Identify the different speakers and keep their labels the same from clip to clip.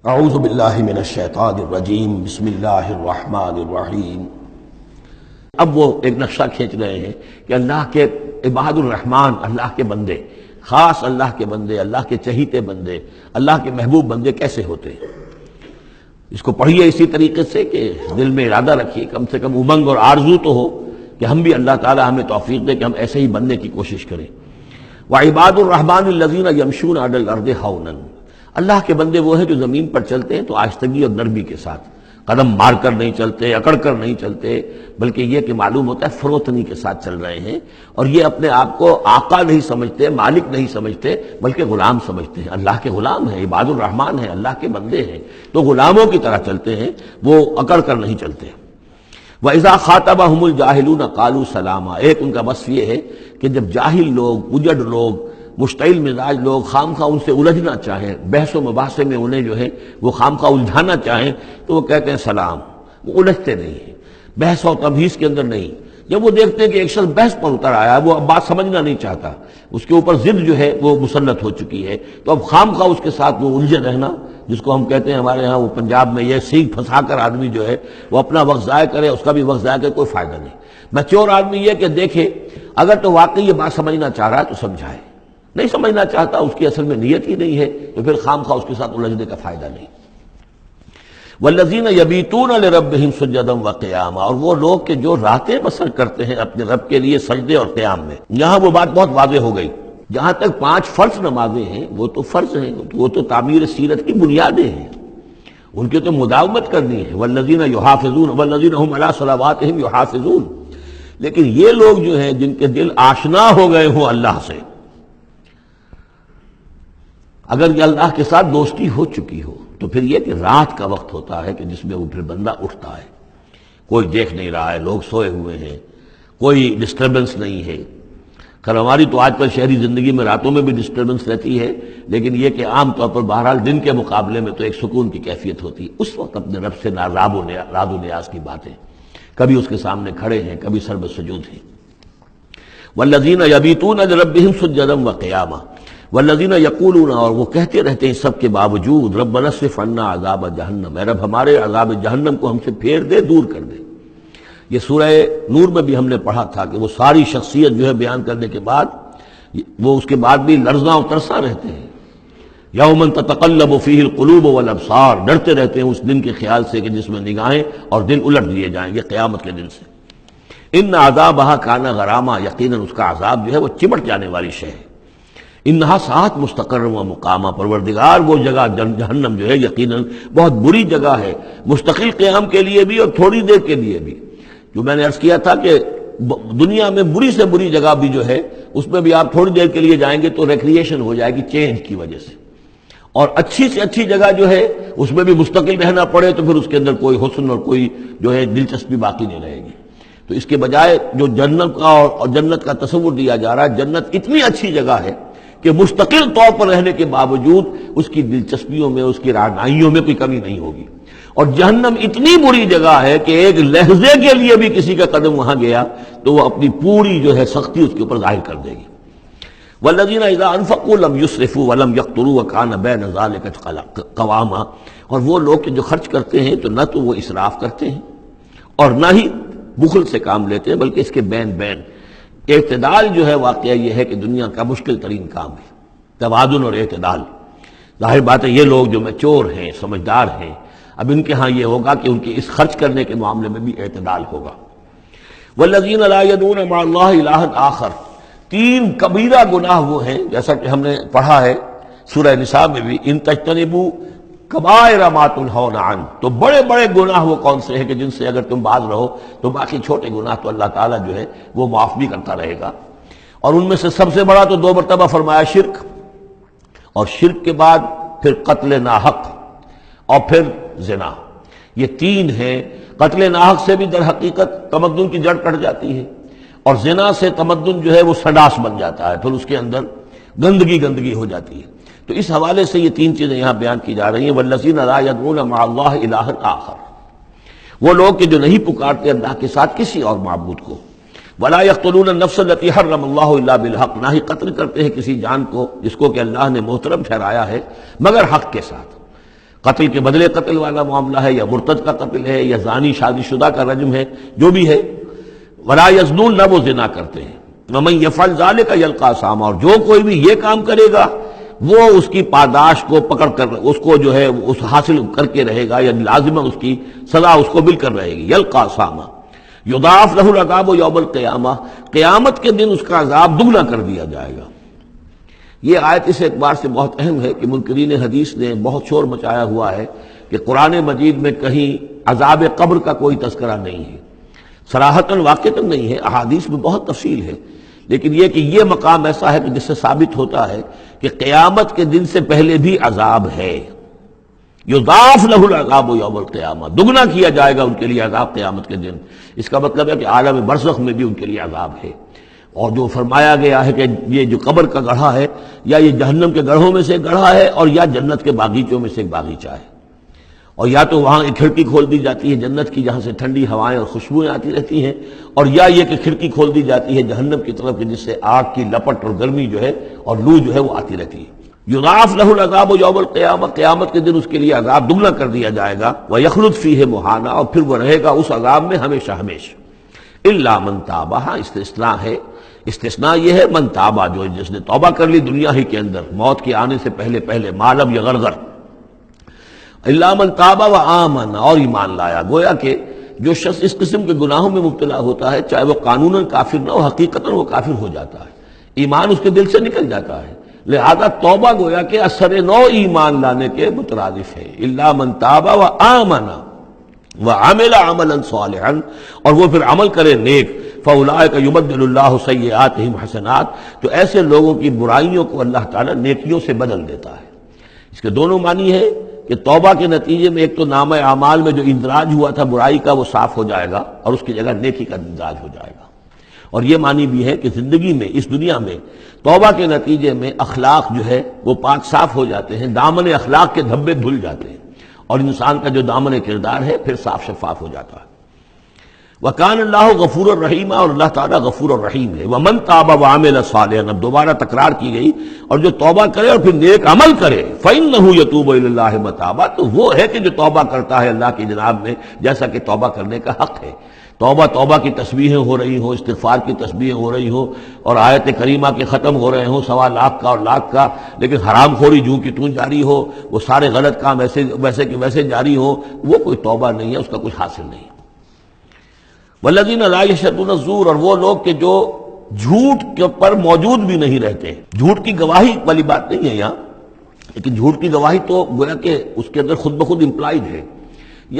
Speaker 1: اعوذ باللہ من الشیطان الرجیم بسم اللہ الرحمن الرحیم۔ اب وہ ایک نقشہ کھینچ رہے ہیں کہ اللہ کے عباد الرحمن، اللہ کے بندے، خاص اللہ کے بندے، اللہ کے چہیتے بندے، اللہ کے محبوب بندے کیسے ہوتے ہیں۔ اس کو پڑھیے اسی طریقے سے کہ دل میں ارادہ رکھیے، کم سے کم امنگ اور آرزو تو ہو کہ ہم بھی اللہ تعالی ہمیں توفیق دے کہ ہم ایسے ہی بننے کی کوشش کریں۔ وعباد الرحمن الذین یمشون علی الارض ہونا، اللہ کے بندے وہ ہیں جو زمین پر چلتے ہیں تو آہستگی اور نرمی کے ساتھ، قدم مار کر نہیں چلتے، اکڑ کر نہیں چلتے، بلکہ یہ کہ معلوم ہوتا ہے فروتنی کے ساتھ چل رہے ہیں، اور یہ اپنے آپ کو آقا نہیں سمجھتے، مالک نہیں سمجھتے، بلکہ غلام سمجھتے ہیں۔ اللہ کے غلام ہیں، عباد الرحمن ہیں، اللہ کے بندے ہیں، تو غلاموں کی طرح چلتے ہیں، وہ اکڑ کر نہیں چلتے۔ وَإِذَا خَاطَبَهُمُ الْجَاهِلُونَ قَالُوا سَلَامًا، ایک ان کا وصف یہ ہے کہ جب جاہل لوگ، اجڑ لوگ، مشتعل مزاج لوگ خام خواہ ان سے الجھنا چاہیں، بحث و مباحثے میں انہیں جو ہے وہ خام خواہ الجھانا چاہیں تو وہ کہتے ہیں سلام۔ وہ الجھتے نہیں ہیں، بحث و تمہیز کے اندر نہیں۔ جب وہ دیکھتے ہیں کہ ایک شخص بحث پر اتر آیا، وہ اب بات سمجھنا نہیں چاہتا، اس کے اوپر ضد جو ہے وہ مسلط ہو چکی ہے، تو اب خام خواہ اس کے ساتھ وہ الجھے رہنا، جس کو ہم کہتے ہیں ہمارے ہاں وہ پنجاب میں یہ سینگ پھنسا کر آدمی جو ہے وہ اپنا وقت ضائع کرے، اس کا بھی وقت ضائع کرے، کوئی فائدہ نہیں۔ میچور آدمی یہ کہ دیکھے اگر تو واقعی یہ بات سمجھنا چاہ رہا ہے تو سمجھائے، نہیں سمجھنا چاہتا، اس کی اصل میں نیت ہی نہیں ہے، تو پھر خام خواہ اس کے ساتھ الجھنے کا فائدہ نہیں۔ والذین یبیتون لربہم سجدا وقیاما، اور وہ لوگ کہ جو راتیں بسر کرتے ہیں اپنے رب کے لیے سجدے اور قیام میں۔ یہاں وہ بات بہت واضح ہو گئی، جہاں تک 5 فرض نمازیں ہیں وہ تو فرض ہیں، وہ تو تعمیر سیرت کی بنیادیں ہیں، ان کی تو مداومت کرنی ہے۔ والذین یحافظون والذین هم علی صلواتہم یحافظون، لیکن یہ لوگ جو ہیں جن کے دل آشنا ہو گئے ہوں اللہ سے، اگر یہ اللہ کے ساتھ دوستی ہو چکی ہو، تو پھر یہ کہ رات کا وقت ہوتا ہے کہ جس میں وہ پھر بندہ اٹھتا ہے، کوئی دیکھ نہیں رہا ہے، لوگ سوئے ہوئے ہیں، کوئی ڈسٹربنس نہیں ہے۔ خیر ہماری تو آج کل شہری زندگی میں راتوں میں بھی ڈسٹربنس رہتی ہے، لیکن یہ کہ عام طور پر بہرحال دن کے مقابلے میں تو ایک سکون کی کیفیت ہوتی ہے۔ اس وقت اپنے رب سے راد و نیاز کی باتیں، کبھی اس کے سامنے کھڑے ہیں، کبھی سر بسجود ہیں۔ والذین یبیتون لربہم سجدا وقیاما، والذین یقولون، اور وہ کہتے رہتے ہیں سب کے باوجود، ربنا اصرف عنا عذاب جہنم، اے رب ہمارے عذاب جہنم کو ہم سے پھیر دے، دور کر دے۔ یہ سورہ نور میں بھی ہم نے پڑھا تھا کہ وہ ساری شخصیت جو ہے بیان کرنے کے بعد وہ اس کے بعد بھی لرزاں و ترساں رہتے ہیں۔ یوما تتقلب فیہ القلوب والابصار، ڈرتے رہتے ہیں اس دن کے خیال سے کہ جس میں نگاہیں اور دل الٹ دیے جائیں گے قیامت کے دن سے۔ ان عذابہا کان غراما، یقیناً اس کا عذاب جو ہے وہ چمٹ جانے والی شے ہے۔ انہا ساعت مستقر و مقامہ، پروردگار وہ جگہ جہنم جو ہے یقیناً بہت بری جگہ ہے، مستقل قیام کے لیے بھی اور تھوڑی دیر کے لیے بھی۔ جو میں نے عرض کیا تھا کہ دنیا میں بری سے بری جگہ بھی جو ہے اس میں بھی آپ تھوڑی دیر کے لیے جائیں گے تو ریکریشن ہو جائے گی چینج کی وجہ سے، اور اچھی سے اچھی جگہ جو ہے اس میں بھی مستقل رہنا پڑے تو پھر اس کے اندر کوئی حسن اور کوئی جو ہے دلچسپی باقی نہیں رہے گی۔ تو اس کے بجائے جو جنت کا اور جنت کا تصور دیا جا رہا ہے، جنت اتنی اچھی جگہ ہے کہ مستقل طور پر رہنے کے باوجود اس کی دلچسپیوں میں، اس کی رعنائیوں میں کوئی کمی نہیں ہوگی، اور جہنم اتنی بری جگہ ہے کہ ایک لحظے کے لیے بھی کسی کا قدم وہاں گیا تو وہ اپنی پوری جو ہے سختی اس کے اوپر ظاہر کر دے گی۔ والذین اذا انفقوا لم یسرفوا ولم یقتروا وکان بین ذلک قواما، اور وہ لوگ کہ جو خرچ کرتے ہیں تو نہ تو وہ اسراف کرتے ہیں اور نہ ہی بخل سے کام لیتے ہیں، بلکہ اس کے بین اعتدال جو ہے واقعہ یہ ہے کہ دنیا کا مشکل ترین کام ہے، توازن اور اعتدال۔ ظاہر بات ہے یہ لوگ جو میچور ہیں، سمجھدار ہیں، اب ان کے ہاں یہ ہوگا کہ ان کے اس خرچ کرنے کے معاملے میں بھی اعتدال ہوگا۔ والذین لا یدعون مع اللہ الہا آخر، 3 کبیرہ گناہ وہ ہیں جیسا کہ ہم نے پڑھا ہے سورہ نساء میں بھی، ان تجتنبوا کبائر ما تنہون عنہ، تو بڑے بڑے گناہ وہ کون سے ہیں کہ جن سے اگر تم باز رہو تو باقی چھوٹے گناہ تو اللہ تعالیٰ جو ہے وہ معاف بھی کرتا رہے گا۔ اور ان میں سے سب سے بڑا تو 2 مرتبہ فرمایا شرک، اور شرک کے بعد پھر قتل ناحق اور پھر زنا، یہ 3 ہیں۔ قتل ناحق سے بھی در حقیقت تمدن کی جڑ کٹ جاتی ہے، اور زنا سے تمدن جو ہے وہ سڈاس بن جاتا ہے، پھر اس کے اندر گندگی ہو جاتی ہے۔ تو اس حوالے سے یہ 3 چیزیں یہاں بیان کی جا رہی ہیں۔ والذین لا یدعون مع اللہ الہا آخر، وہ لوگ کہ جو نہیں پکارتے اللہ کے ساتھ کسی اور معبود کو۔ ولا یقتلون النفس التي حرم اللہ الا بالحق، نہ ہی قتل کرتے ہیں کسی جان کو جس کو کہ اللہ نے محترم ٹھہرایا ہے مگر حق کے ساتھ۔ قتل کے بدلے قتل والا معاملہ ہے، یا مرتد کا قتل ہے، یا زانی شادی شدہ کا رجم ہے، جو بھی ہے. ولا یزنون، نہ وہ زنا کرتے ہیں. ومن یفعل ذلک یلقى اثاما، اور جو کوئی بھی یہ کام کرے گا وہ اس کی پاداش کو پکڑ کر اس کو جو ہے اس حاصل کر کے رہے گا، یعنی لازمہ اس کی سزا اس کو مل کر رہے گی. یلقى اثاما یضاعف له العذاب یوم القیامہ، قیامت کے دن اس کا عذاب دگنا کر دیا جائے گا. یہ آیت اس اعتبار سے بہت اہم ہے کہ منکرین حدیث نے بہت شور مچایا ہوا ہے کہ قرآن مجید میں کہیں عذاب قبر کا کوئی تذکرہ نہیں ہے، صراحتاً واقعتاً نہیں ہے، احادیث میں بہت تفصیل ہے، لیکن یہ کہ یہ مقام ایسا ہے کہ جس سے ثابت ہوتا ہے کہ قیامت کے دن سے پہلے بھی عذاب ہے. یضاعف له العذاب یوم القیامہ، دگنا کیا جائے گا ان کے لیے عذاب قیامت کے دن. اس کا مطلب ہے کہ عالم برزخ میں بھی ان کے لیے عذاب ہے. اور جو فرمایا گیا ہے کہ یہ جو قبر کا گڑھا ہے یا یہ جہنم کے گڑھوں میں سے ایک گڑھا ہے، اور یا جنت کے باغیچوں میں سے ایک باغیچہ ہے، اور یا تو وہاں ایک کھڑکی کھول دی جاتی ہے جنت کی جہاں سے ٹھنڈی ہوائیں اور خوشبوئیں آتی رہتی ہیں، اور یا یہ کہ کھڑکی کھول دی جاتی ہے جہنم کی طرف جس سے آگ کی لپٹ اور گرمی جو ہے اور لو جو ہے وہ آتی رہتی ہے. یضاعف له العذاب یوم القیامہ، قیامت کے دن اس کے لیے عذاب دگنا کر دیا جائے گا. ویخلد فیہ مہانا، اور پھر وہ رہے گا اس عذاب میں ہمیشہ ہمیشہ. الا من تاب، استثناء ہے، استثناء یہ ہے من تابہ، جو جس نے توبہ کر لی دنیا ہی کے اندر موت کے آنے سے پہلے ما لم یغرغر. الا من تابہ وآمن، اور ایمان لایا. گویا کہ جو شخص اس قسم کے گناہوں میں مبتلا ہوتا ہے چاہے وہ قانوناً کافر نہ ہو، حقیقتاً وہ کافر ہو جاتا ہے، ایمان اس کے دل سے نکل جاتا ہے. لہذا توبہ گویا کہ اثر نو ایمان لانے کے مترادف ہے. الا من تابہ وآمن وعمل عملا صالحا، اور وہ پھر عمل کرے نیک. فاولئک یبدل اللہ سیئاتہم حسنات، تو ایسے لوگوں کی برائیوں کو اللہ تعالیٰ نیکیوں سے بدل دیتا ہے. اس کے دونوں معنی ہے کہ توبہ کے نتیجے میں ایک تو نامہ اعمال میں جو اندراج ہوا تھا برائی کا وہ صاف ہو جائے گا اور اس کی جگہ نیکی کا اندراج ہو جائے گا. اور یہ معنی بھی ہے کہ زندگی میں اس دنیا میں توبہ کے نتیجے میں اخلاق جو ہے وہ پاک صاف ہو جاتے ہیں، دامن اخلاق کے دھبے دھل جاتے ہیں، اور انسان کا جو دامن کردار ہے پھر صاف شفاف ہو جاتا ہے. وَكَانَ اللَّهُ غَفُورًا رَحِيمًا، اور اللہ تعالیٰ غفور الرحیم ہے. وَمَن تَابَ وَعَمِلَ صَالِحًا، اب دوبارہ تکرار کی گئی، اور جو توبہ کرے اور پھر نیک عمل کرے فَإِنَّهُ يَتُوبُ إِلَى اللَّهِ مَتَابًا، تو وہ ہے کہ جو توبہ کرتا ہے اللہ کی جناب میں جیسا کہ توبہ کرنے کا حق ہے. توبہ کی تسبیحیں ہو رہی ہوں، استغفار کی تسبیحیں ہو رہی ہوں، اور آیت کریمہ کے ختم ہو رہے ہوں 1.25 لاکھ کا اور لاکھ کا، لیکن حرام خوری جوں کی توں جاری ہو، وہ سارے غلط کام ویسے کہ ویسے جاری ہوں، وہ کوئی توبہ نہیں ہے، اس کا کچھ حاصل نہیں. والذین لا یشهدون الزور، اور وہ لوگ کہ جو جھوٹ کے پر موجود بھی نہیں رہتے. جھوٹ کی گواہی والی بات نہیں ہے یہاں، لیکن جھوٹ کی گواہی تو گویا کہ اس کے اندر خود بخود امپلائڈ ہے،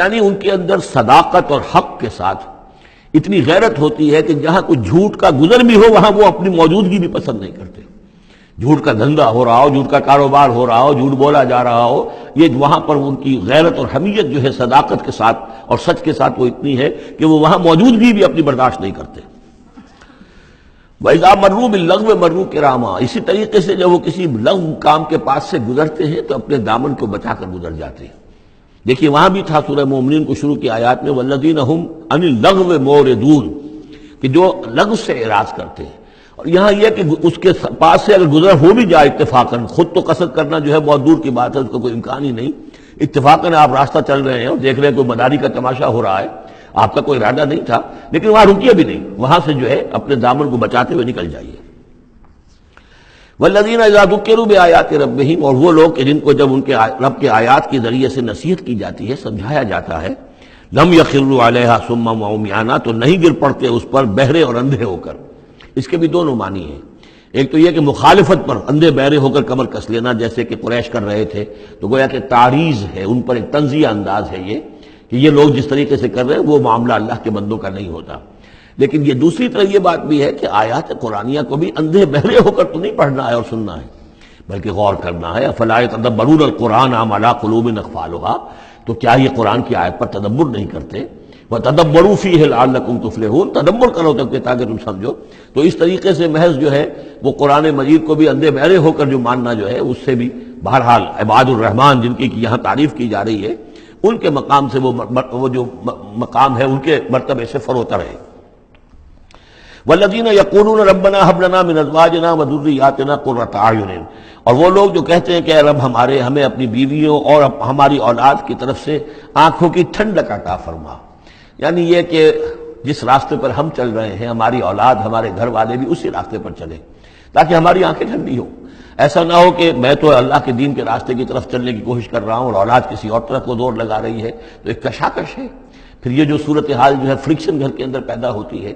Speaker 1: یعنی ان کے اندر صداقت اور حق کے ساتھ اتنی غیرت ہوتی ہے کہ جہاں کوئی جھوٹ کا گزر بھی ہو وہاں وہ اپنی موجودگی بھی پسند نہیں کرتے. جھوٹ کا دھندا ہو رہا ہو، جھوٹ کا کاروبار ہو رہا ہو، جھوٹ بولا جا رہا ہو، یہ وہاں پر ان کی غیرت اور حمیت جو ہے صداقت کے ساتھ اور سچ کے ساتھ وہ اتنی ہے کہ وہ وہاں موجودگی بھی اپنی برداشت نہیں کرتے. وَإِذَا مَرُّوا بِاللَّغْوِ مَرُّوا كِرَامًا، اسی طریقے سے جب وہ کسی لغو کام کے پاس سے گزرتے ہیں تو اپنے دامن کو بچا کر گزر جاتے ہیں. دیکھیے وہاں بھی تھا سورہ مومنین کو شروع کی آیات میں وَالَّذِينَ هُمْ عَنِ اللَّغْوِ مُعْرِضُونَ، کہ جو لغو سے اعراض کرتے ہیں. اور یہاں یہ کہ اس کے پاس سے اگر گزر ہو بھی جائے اتفاقاً، خود تو قصد کرنا جو ہے بہت دور کی بات ہے، اس کا کوئی امکان ہی نہیں. اتفاقاً آپ راستہ چل رہے ہیں اور دیکھ رہے ہیں کوئی مداری کا تماشا ہو رہا ہے، آپ کا کوئی ارادہ نہیں تھا، لیکن وہاں رکیے بھی نہیں، وہاں سے جو ہے اپنے دامن کو بچاتے ہوئے نکل جائیے. والذین اذا ذکروا بآیات ربہم، اور وہ لوگ کہ جن کو جب ان کے رب کے آیات کے ذریعے سے نصیحت کی جاتی ہے، سمجھایا جاتا ہے، لم یخروا علیہا صما وعمیانا، تو نہیں گر پڑتے اس پر بہرے اور اندھے ہو کر. اس کے بھی دونوں معنی ہیں. ایک تو یہ کہ مخالفت پر اندھے بہرے ہو کر کمر کس لینا جیسے کہ قریش کر رہے تھے، تو گویا کہ تعریض ہے، ان پر ایک طنزیہ انداز ہے یہ کہ یہ لوگ جس طریقے سے کر رہے ہیں وہ معاملہ اللہ کے بندوں کا نہیں ہوتا. لیکن یہ دوسری طرح یہ بات بھی ہے کہ آیات قرآنیہ کو بھی اندھے بہرے ہو کر تو نہیں پڑھنا ہے اور سننا ہے، بلکہ غور کرنا ہے. افلا یتدبرون القرآن ام علی قلوب اقفالها، تو کیا یہ قرآن کی آیت پر تدبر نہیں کرتے؟ وَتَدَبَّرُوا فِيهِ لَعَلَّكُمْ تُفْلِحُونَ، تدبر کرو تاکہ تم سمجھو. تو اس طریقے سے محض جو ہے وہ قرآن مجید کو بھی اندھے بہرے ہو کر جو ماننا جو ہے اس سے بھی بہرحال عباد الرحمن جن کی یہاں تعریف کی جا رہی ہے ان کے مقام سے وہ جو مقام ہے ان کے مرتبے سے فروتر ہے. وَالَّذِينَ يَقُولُونَ رَبَّنَا هَبْ لَنَا مِنْ أَزْوَاجِنَا وَذُرِّيَّاتِنَا قُرَّةَ أَعْيُنٍ، اور وہ لوگ جو کہتے ہیں کہ اے رب ہمیں اپنی بیویوں اور ہماری اولاد کی طرف سے آنکھوں کی ٹھنڈک عطا فرما، یعنی یہ کہ جس راستے پر ہم چل رہے ہیں ہماری اولاد ہمارے گھر والے بھی اسی راستے پر چلیں تاکہ ہماری آنکھیں ٹھنڈی ہوں۔ ایسا نہ ہو کہ میں تو اللہ کے دین کے راستے کی طرف چلنے کی کوشش کر رہا ہوں اور اولاد کسی اور طرف کو زور لگا رہی ہے، تو ایک کشاکش ہے۔ پھر یہ جو صورتحال جو ہے فرکشن گھر کے اندر پیدا ہوتی ہے،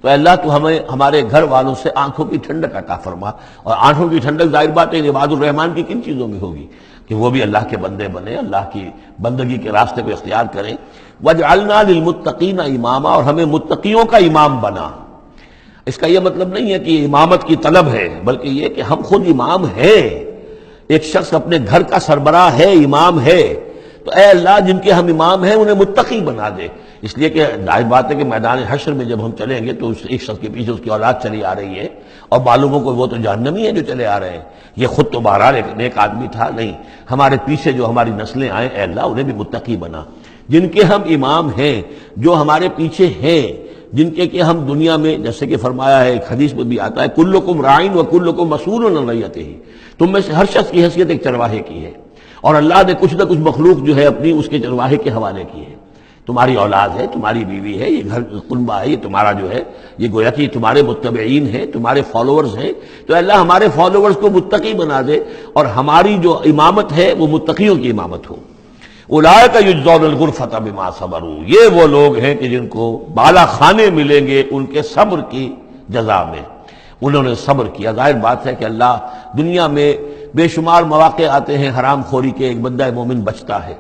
Speaker 1: تو اللہ تو ہمیں ہمارے گھر والوں سے آنکھوں کی ٹھنڈک عطا فرما۔ اور آنکھوں کی ٹھنڈک ظاہر بات ہے عباد الرحمن کی کن چیزوں میں ہوگی کہ وہ بھی اللہ کے بندے بنے، اللہ کی بندگی کے راستے کو اختیار کریں۔ وَجْعَلْنَا لِلْمُتَّقِينَ إِمَامًا، اور ہمیں متقیوں کا امام بنا۔ اس کا یہ مطلب نہیں ہے کہ امامت کی طلب ہے، بلکہ یہ کہ ہم خود امام ہیں۔ ایک شخص اپنے گھر کا سربراہ ہے، امام ہے، تو اے اللہ جن کے ہم امام ہیں انہیں متقی بنا دے۔ اس لیے کہ ظاہر بات ہے کہ میدان حشر میں جب ہم چلیں گے تو ایک شخص کے پیچھے اس کی اولاد چلی آ رہی ہے اور معلوم ہو کہ وہ تو جہنمی ہیں جو چلے آ رہے ہیں، یہ خود تو بہرحال ایک نیک آدمی تھا، نہیں، ہمارے پیچھے جو ہماری نسلیں آئیں اے اللہ انہیں بھی متقی بنا۔ جن کے ہم امام ہیں، جو ہمارے پیچھے ہیں، جن کے کہ ہم دنیا میں جیسے کہ فرمایا ہے ایک حدیث میں بھی آتا ہے کلکم راعٍ وکلکم مسئول عن رعیتہ، تم میں سے ہر شخص کی حیثیت ایک چرواہے کی ہے، اور اللہ نے کچھ نہ کچھ مخلوق جو ہے اپنی اس کے چرواہے کے حوالے کی ہے۔ تمہاری اولاد ہے، تمہاری بیوی ہے، یہ گھر کنبہ ہے، یہ تمہارا جو ہے یہ گویا کہ تمہارے متبعین ہیں، تمہارے فالوورز ہیں، تو اللہ ہمارے فالوورز کو متقی بنا دے اور ہماری جو امامت ہے وہ متقیوں کی امامت ہو۔ اولئک یجزون الغرفۃ بما صبروا، یہ وہ لوگ ہیں کہ جن کو بالا خانے ملیں گے ان کے صبر کی جزا میں، انہوں نے صبر کیا۔ ظاہر بات ہے کہ اللہ دنیا میں بے شمار مواقع آتے ہیں حرام خوری کے، ایک بندہ مومن بچتا ہے،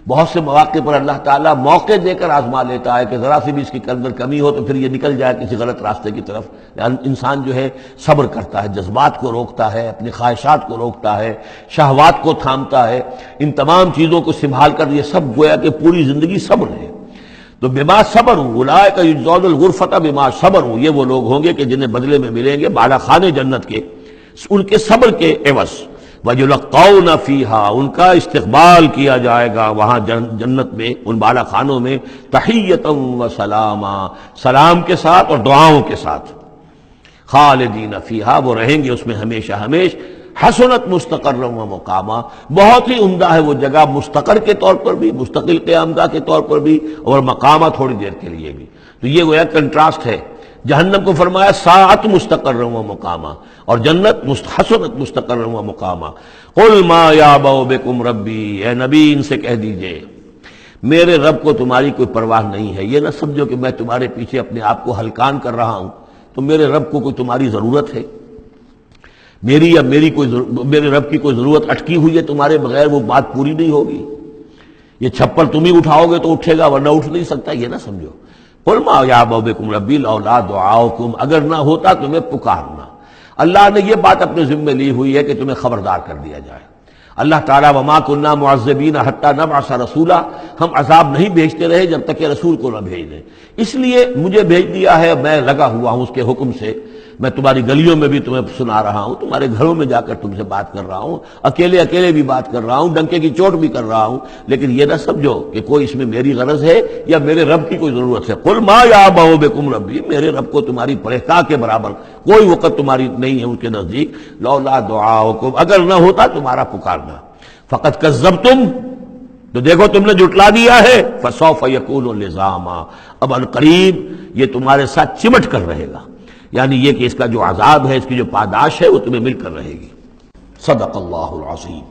Speaker 1: بہت سے مواقع پر اللہ تعالیٰ موقع دے کر آزما لیتا ہے کہ ذرا سی بھی اس کی اندر کمی ہو تو پھر یہ نکل جائے کسی غلط راستے کی طرف۔ انسان جو ہے صبر کرتا ہے، جذبات کو روکتا ہے، اپنی خواہشات کو روکتا ہے، شہوات کو تھامتا ہے، ان تمام چیزوں کو سنبھال کر یہ سب گویا کہ پوری زندگی صبر ہے۔ تو بما صبروا اولئک یجزون الغرفۃ بما صبروا، یہ وہ لوگ ہوں گے کہ جنہیں بدلے میں ملیں گے بالا خانے جنت کے ان کے صبر کے عوض۔ وَيُلَقَّوْنَ فِيهَا، ان کا استقبال کیا جائے گا وہاں جنت میں، ان بالا خانوں میں، تحیۃ وسلاما، سلام کے ساتھ اور دعاؤں کے ساتھ۔ خالدین فیہا، وہ رہیں گے اس میں ہمیشہ ہمیش۔ حسنت مستقرا و مقاما، بہت ہی عمدہ ہے وہ جگہ، مستقر کے طور پر بھی، مستقل قیام گاہ کے طور پر بھی، اور مقامہ تھوڑی دیر کے لیے بھی۔ تو یہ گویا کنٹراسٹ ہے۔ جہنم کو فرمایا ساعت مستقر و مقامہ، اور جنت حسنت مستقر و مقامہ۔ قل ما یعبأ بکم ربی، اے نبی ان سے کہہ دیجئے میرے رب کو تمہاری کوئی پرواہ نہیں ہے۔ یہ نہ سمجھو کہ میں تمہارے پیچھے اپنے آپ کو ہلکان کر رہا ہوں، تو میرے رب کو کوئی تمہاری ضرورت ہے؟ میری یا میرے رب کی کوئی ضرورت اٹکی ہوئی ہے تمہارے بغیر، وہ بات پوری نہیں ہوگی؟ یہ چھپر تم ہی اٹھاؤ گے تو اٹھے گا ورنہ اٹھ نہیں سکتا، یہ نہ سمجھو۔ قل ما یعبأ بکم ربی لولا دعاؤکم، اگر نہ ہوتا تمہیں پکارنا۔ اللہ نے یہ بات اپنے ذمے لی ہوئی ہے کہ تمہیں خبردار کر دیا جائے۔ اللہ تعالیٰ وما کنا معذبین حتی نبعث رسولا، ہم عذاب نہیں بھیجتے رہے جب تک کہ رسول کو نہ بھیج دیں، اس لیے مجھے بھیج دیا ہے، میں لگا ہوا ہوں اس کے حکم سے۔ میں تمہاری گلیوں میں بھی تمہیں سنا رہا ہوں، تمہارے گھروں میں جا کر تم سے بات کر رہا ہوں، اکیلے اکیلے بھی بات کر رہا ہوں، ڈنکے کی چوٹ بھی کر رہا ہوں، لیکن یہ نہ سمجھو کہ کوئی اس میں میری غرض ہے یا میرے رب کی کوئی ضرورت ہے۔ قل ما یعبأ بکم ربی، میرے رب کو تمہاری پرہیزگاہ کے برابر کوئی وقت تمہاری نہیں ہے ان کے نزدیک۔ لولا دعاؤکم، اگر نہ ہوتا تمہارا پکارنا۔ فقد کذبتم، تو دیکھو تم نے جھٹلا دیا ہے۔ فسوف یکون لزاما، اب عنقریب یہ تمہارے ساتھ چمٹ کر رہے گا، یعنی یہ کہ اس کا جو عذاب ہے، اس کی جو پاداش ہے وہ تمہیں مل کر رہے گی۔ صدق اللہ العظیم۔